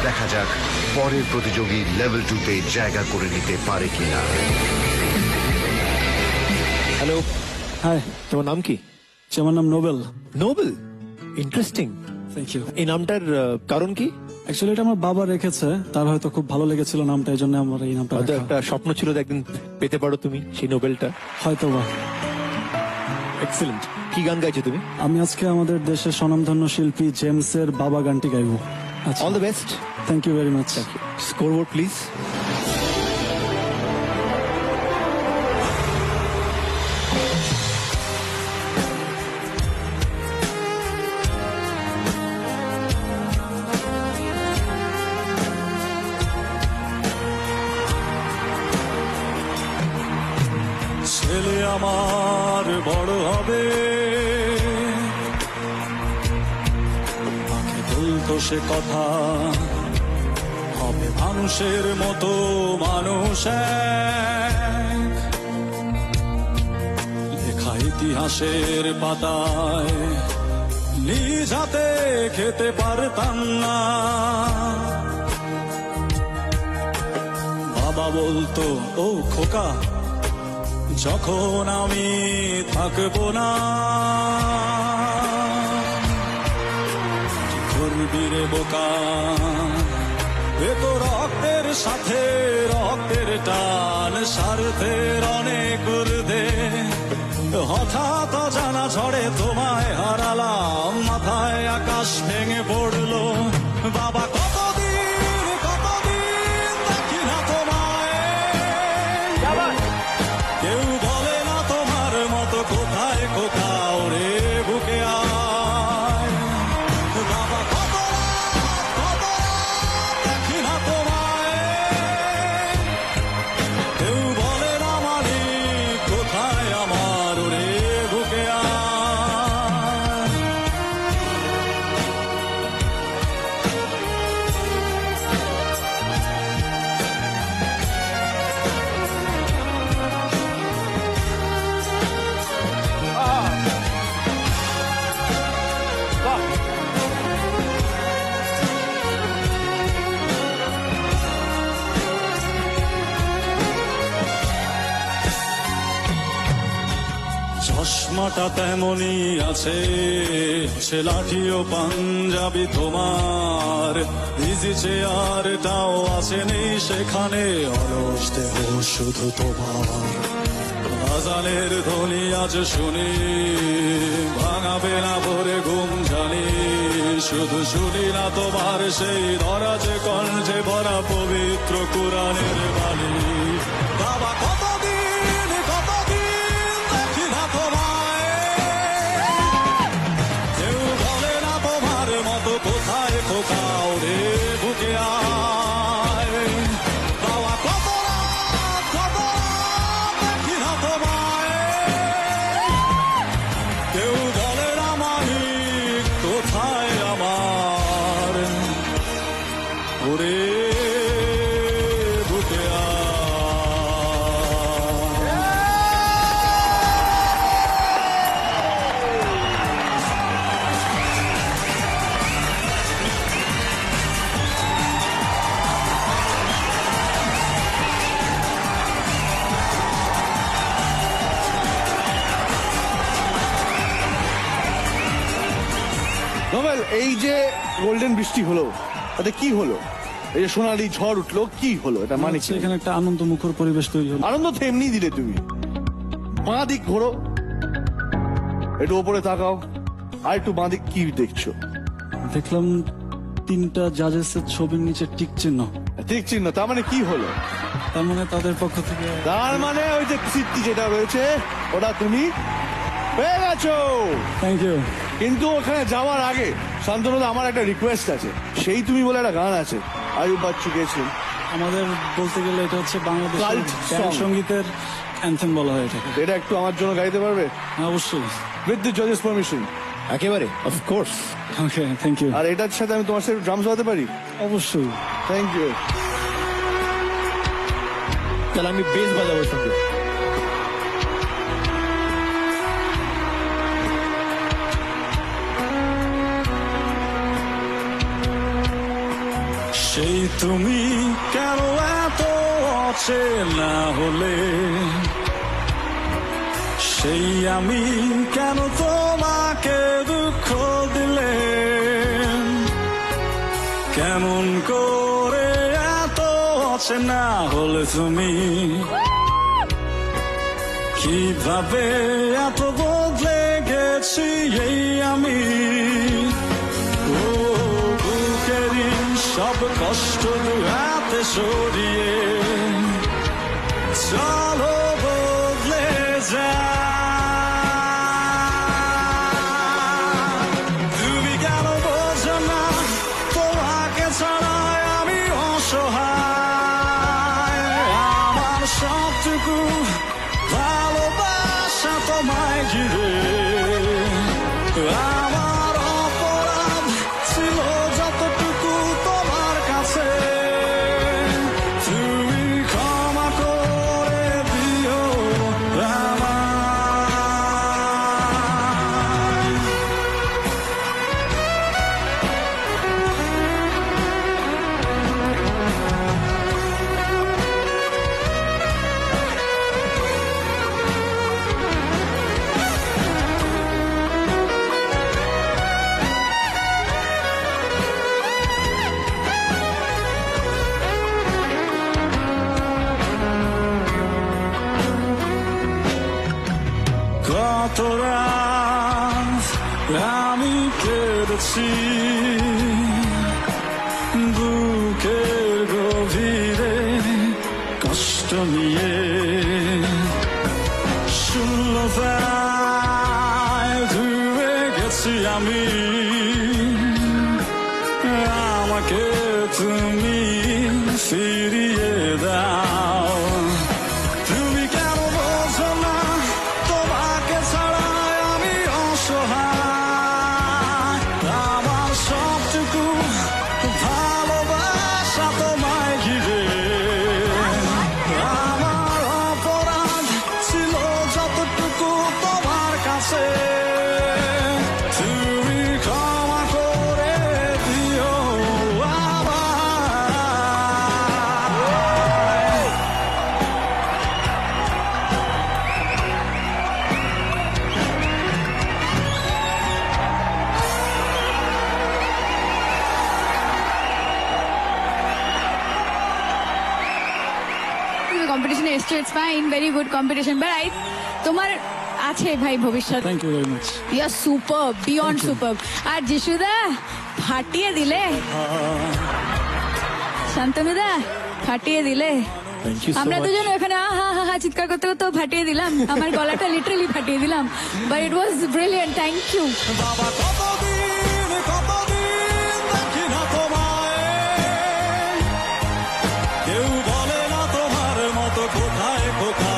দেখা যাক পরের প্রতিযোগী লেভেল 2-তে জায়গা করে নিতে পারে কিনা। হ্যালো, হাই, তোমার নাম কি? আমার নাম Nobel. Nobel, interesting. Thank you. এই নামটার কারণ কি? অ্যাকচুয়ালি এটা আমার বাবা রেখেছে, তার হয়তো খুব ভালো লেগেছিল নামটা, এই জন্য আমার এই নামটা হয়তো রাখা। একটা স্বপ্ন ছিল যে একদিন পেতে পারো তুমি সেই নোবেলটা। হয়তো বা। এক্সেলেন্ট। কি গান গাইছো তুমি? আমি আজকে আমাদের দেশের স্বনামধন্য শিল্পী জেমসের বাবা গানটি গাইবো। আচ্ছা, all the best. Thank you very much. Scoreboard please. ছেলে আমার বড় হবে, মাকে বলতো সে কথা, হবে মানুষের মতো মানুষ এক। লেখা ইতিহাসের পাতায় নিজ হাতে খেতে পারতাম না। বাবা বলতো, ও খোকা, যখন আমি থাকবো না, কি করবি রে বোকা, এ তো রক্তের সাথে রক্তের টান, স্বার্থের অনেক ঊর্ধ্বে। হঠাৎ জানা ঝড়ে তোমায় হারালাম, মাথায় আকাশ ভেঙে পড়লো। বাবা কতদিন কতদিন দেখি না তোমায়, কেউ বলে না তোমার মতো কোথায় কোথাও রে বুকে আয়। বাবা কত দেখি না তোমায়, কেউ বলে না মালিক কোথায় আমার রে বুকে আয়। চশমাটা তেমনই আছে, সে লাঠি ও পাঞ্জাবি তোমার, ইজি চেয়ারটাও আছে নেই সেখানে, অলস দেহ শুধু তোমার। আজানের ধ্বনি আজ শুনি, ভাঙাবে না ভোরে ঘুম জানি, শুধু শুনি না তোমার সেই ধরাজে কণ্ঠে ভরা পবিত্র কুরআনের বাণী। বাবা কতদিন কতদিন দেখি না তোমায়, কেউ বলে না তোমার মতো কোথায় কোথাও রে বুকে আয়। বাবা কত দেখি না তোমায়, কেউ বলে না মালিক কোথায় আমার ওরে বুকে আয়। নোবেল, এই যে গোল্ডেন বৃষ্টি হলো তাতে কি হলো? এই যে সোনালি ঝড় উঠলো, কি হলো? এটা মানে কি? এখানে একটা আনন্দ মুখর পরিবেশ তৈরি হলো। আনন্দ তো এমনি দিলে তুমি। বাঁ দিক ঘোরো, একটু ওপরে তাকাও, আর একটু বাঁ দিক কি দেখছো? দেখলাম 3টা জাজেসের ছবির নিচে টিক চিহ্ন, ঠিক চিহ্ন, তার মানে কি হলো? তার মানে তাদের পক্ষ থেকে। তার মানে ওই যে সিটটি যেটা রয়েছে ওটা তুমি পেয়ে গেছো। Thank you. কিন্তু ওখানে যাওয়ার আগে শান্তনুদা আমার একটা রিকোয়েস্ট আছে, সেই তুমি বলে একটা গান আছে, আয়ুব বাচ্চু গেছেন। আমাদের বলতে গেলে এটা হচ্ছে বাংলাদেশের Cult ব্যান্ড song। সঙ্গীতের অ্যান্থেম বলা হয় এটাকে। এটা একটু আমার জন্য গাইতে পারবে? হ্যাঁ, অবশ্যই। উইথ দি জাজেস পারমিশন। একেবারে, অফকোর্স। Okay, thank you. আর এটার সাথে আমি তোমার সাথে ড্রামস বাজাতে পারি? অবশ্যই। Thank you. তাহলে আমি বেস বাজাবো সঙ্গে। সেই তুমি কেন এত অচেনা হলে, সেই আমি কেন তোমাকে দুঃখ দিলে, কেমন করে এত অচেনা হলে তুমি, কিভাবে এত বদলে গেছি এই আমি। ও বুকেরই সব কষ্ট দু হাতে সরিয়ে চলো বদলে যা। তুমি কেন বোঝো না তোমাকে ছাড়া আমি অসহায়, আমার সবটুকু ভালোবাসা তোমায় ঘিরে, আমার অপরাধ ছিল যতটুকু তোমার কাছে, তুমি ক্ষমা করে দিও আমায়। কত রাত আমি কেঁদেছি বুকের গভীরে কষ্ট নিয়ে, শূন্যতায় ধুয়ে গেছি আমি, আমাকে তুমি ফিরিয়ে দাও। তুমি কেন বোঝো না তোমাকে ছাড়া আমি অসহায়, আমার সবটুকু ভালোবাসা তোমায় ঘিরে, আমার অপরাধ ছিল যতটুকু তোমার কাছে, তুমি ক্ষমা করে দিও আমায়। কম্পিটিশনে এসছে, it's fine, very good competition, but তোমার আছে ভাই ভবিষ্যৎ। Thank you very much. You are super, beyond super. আর যিশুদা ফাটিয়ে দিলে, শান্তনুদা ফাটিয়ে দিলে, থ্যাংক ইউ সো আমরা মাচ। দুজন এখানে হা হা হা চিৎকার করতে করতে ফাটিয়ে দিলাম, আমার গলাটা লিটারালি ফাটিয়ে দিলাম, but it was brilliant, thank you. বাবা কতদিন দেখি না তোমায়, কেউ বলে না তোমার মতো কোথায় কোথায়